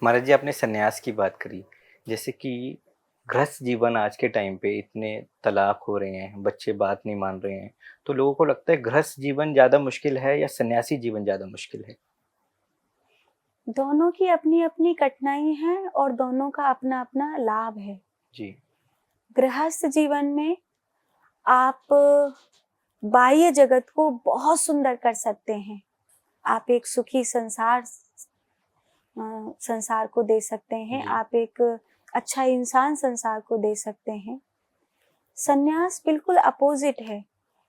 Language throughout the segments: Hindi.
महाराज जी, आपने सन्यास की बात करी। जैसे कि गृहस्थ जीवन आज के टाइम पे इतने तलाक हो रहे हैं, बच्चे बात नहीं मान रहे हैं, तो लोगों को लगता है गृहस्थ जीवन ज़्यादा मुश्किल है या सन्यासी जीवन ज़्यादा मुश्किल है? दोनों की अपनी अपनी कठिनाई है और दोनों का अपना अपना लाभ है। जी। गृहस्थ जीवन में आप बाह्य जगत को बहुत सुंदर कर सकते हैं। आप एक सुखी संसार को दे सकते हैं। जी। आप एक अच्छा इंसान संसार को दे सकते हैं। सन्यास बिल्कुल अपोजिट है।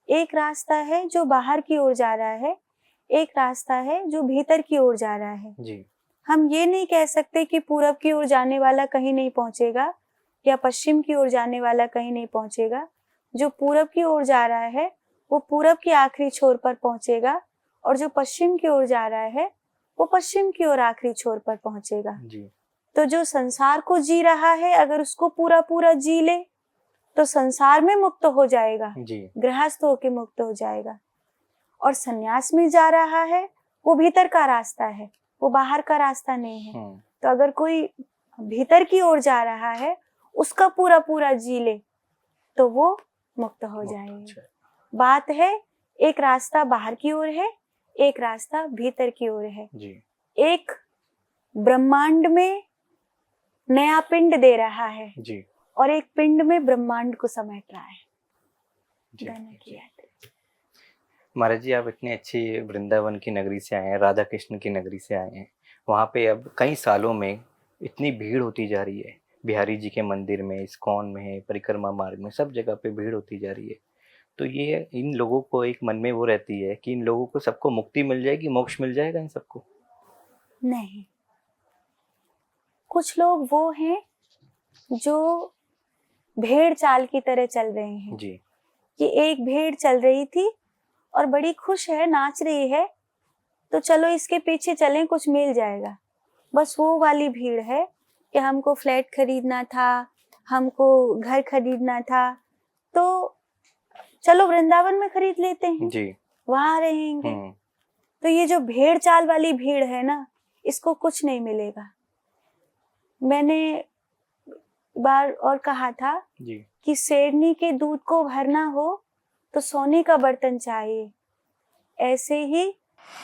एक रास्ता है जो बाहर की ओर जा रहा है, एक रास्ता है जो भीतर की ओर जा रहा है। जी। हम ये नहीं कह सकते कि पूरब की ओर जाने वाला कहीं नहीं पहुंचेगा या पश्चिम की ओर जाने वाला कहीं नहीं पहुंचेगा। जो पूरब की ओर जा रहा है वो पूरब की आखिरी छोर पर पहुंचेगा और जो पश्चिम की ओर जा रहा है वो पश्चिम की ओर आखिरी छोर पर पहुंचेगा। जी। तो जो संसार को जी रहा है अगर उसको पूरा पूरा जी ले तो संसार में मुक्त हो जाएगा, जी। गृहस्थ होके मुक्त हो जाएगा। और सन्यास में जा रहा है वो भीतर का रास्ता है, वो बाहर का रास्ता नहीं है। तो अगर कोई भीतर की ओर जा रहा है उसका पूरा पूरा जी ले तो वो मुक्त हो जाएगा। बात है एक रास्ता बाहर की ओर है, एक रास्ता भीतर की ओर है। जी। एक ब्रह्मांड में नया पिंड दे रहा है जी। और एक पिंड में ब्रह्मांड को समेट रहा है। जी। दोनों की यात्रा। महाराज जी, आप इतनी अच्छी वृंदावन की नगरी से आए हैं, राधा कृष्ण की नगरी से आए हैं। वहाँ पे अब कई सालों में इतनी भीड़ होती जा रही है। बिहारी जी के मंदिर में, इस्कॉन में, परिक्रमा मार्ग में, सब जगह पे भीड़ होती जा रही है। तो ये इन लोगों को एक मन में वो रहती है कि इन लोगों को सबको मुक्ति मिल जाएगी, मोक्ष मिल जाएगा इन सबको। नहीं, कुछ लोग वो हैं जो भेड़ चाल की तरह चल रहे हैं। जी। कि एक भेड़ चल रही थी और बड़ी खुश है, नाच रही है, तो चलो इसके पीछे चलें, कुछ मिल जाएगा। बस वो वाली भीड़ है कि हमको फ्लैट खरीदना था, हमको घर खरीदना था, तो चलो वृंदावन में खरीद लेते हैं, जी। वहां रहेंगे। तो ये जो भेड़ चाल वाली भीड़ है ना, इसको कुछ नहीं मिलेगा। मैंने बार और कहा था जी। कि शेरनी के दूध को भरना हो तो सोने का बर्तन चाहिए। ऐसे ही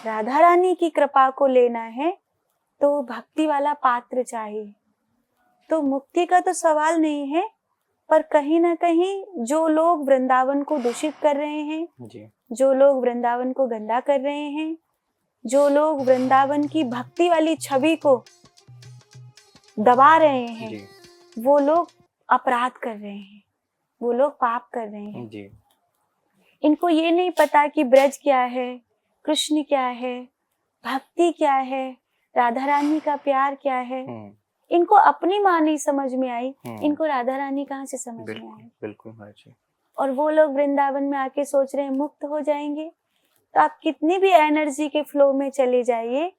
राधा रानी की कृपा को लेना है तो भक्ति वाला पात्र चाहिए। तो मुक्ति का तो सवाल नहीं है, पर कहीं ना कहीं जो लोग वृंदावन को दूषित कर रहे हैं, जी। जो लोग वृंदावन को गंदा कर रहे हैं, जो लोग वृंदावन की भक्ति वाली छवि को दबा रहे हैं, जी। वो लोग अपराध कर रहे हैं, वो लोग पाप कर रहे हैं। जी। इनको ये नहीं पता कि ब्रज क्या है, कृष्ण क्या है, भक्ति क्या है, राधा रानी का प्यार क्या है। इनको अपनी माँ नहीं समझ में आई, इनको राधा रानी कहाँ से समझ में आई। बिल्कुल महाराज। और वो लोग वृंदावन में आके सोच रहे हैं मुक्त हो जाएंगे। तो आप कितनी भी एनर्जी के फ्लो में चले जाइए,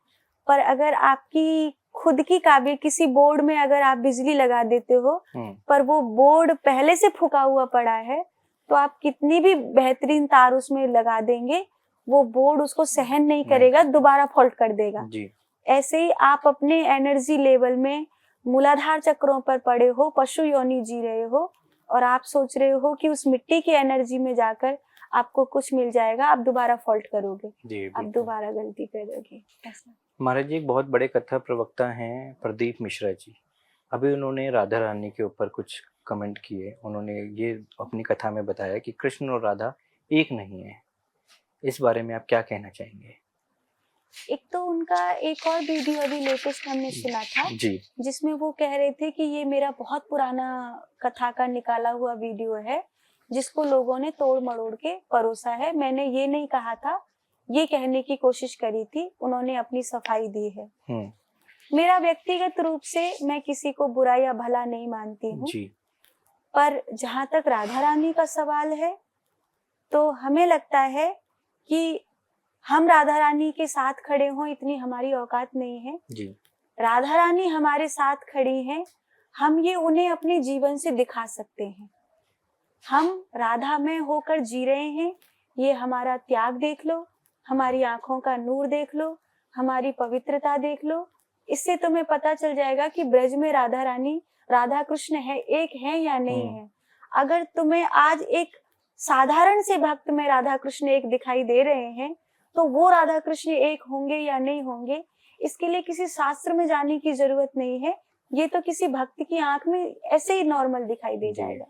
पर अगर आपकी खुद की काबिल किसी बोर्ड में अगर आप बिजली लगा देते हो पर वो बोर्ड पहले से फूका हुआ पड़ा है, तो आप कितनी भी बेहतरीन तार उसमें लगा देंगे, वो बोर्ड उसको सहन नहीं करेगा, दोबारा फॉल्ट कर देगा। जी। ऐसे ही आप अपने एनर्जी लेवल में मूलाधार चक्रों पर पड़े हो, पशु योनि जी रहे हो और आप सोच रहे हो कि उस मिट्टी की एनर्जी में जाकर आपको कुछ मिल जाएगा, आप दोबारा फॉल्ट करोगे, आप दोबारा गलती करोगे। ऐसा महाराज जी, एक बहुत बड़े कथा प्रवक्ता हैं प्रदीप मिश्रा जी। अभी उन्होंने राधा रानी के ऊपर कुछ कमेंट किए। उन्होंने ये अपनी कथा में बताया कि कृष्ण और राधा एक नहीं है। इस बारे में आप क्या कहना चाहेंगे? एक तो उनका एक और वीडियो अभी लेटेस्ट हमने सुना था जी। जिसमें वो कह रहे थे कि ये मेरा बहुत पुराना कथा का निकाला हुआ वीडियो है जिसको लोगों ने तोड़ मरोड़ के परोसा है। मैंने ये नहीं कहा था, ये कहने की कोशिश करी थी, उन्होंने अपनी सफाई दी है। मेरा व्यक्तिगत रूप से मैं किसी को बुरा या भला नहीं मानती हूँ, पर जहां तक राधा रानी का सवाल है तो हमें लगता है कि हम राधा रानी के साथ खड़े हों इतनी हमारी औकात नहीं है जी। राधा रानी हमारे साथ खड़ी हैं, हम ये उन्हें अपने जीवन से दिखा सकते हैं। हम राधा में होकर जी रहे हैं, ये हमारा त्याग देख लो, हमारी आंखों का नूर देख लो, हमारी पवित्रता देख लो। इससे तुम्हें पता चल जाएगा कि ब्रज में राधा रानी राधा कृष्ण है, एक है या नहीं है। अगर तुम्हें आज एक साधारण से भक्त में राधा कृष्ण एक दिखाई दे रहे हैं, तो वो राधा कृष्ण एक होंगे या नहीं होंगे, इसके लिए किसी शास्त्र में जाने की जरूरत नहीं है। ये तो किसी भक्त की आंख में ऐसे ही नॉर्मल दिखाई दे जी। जाएगा।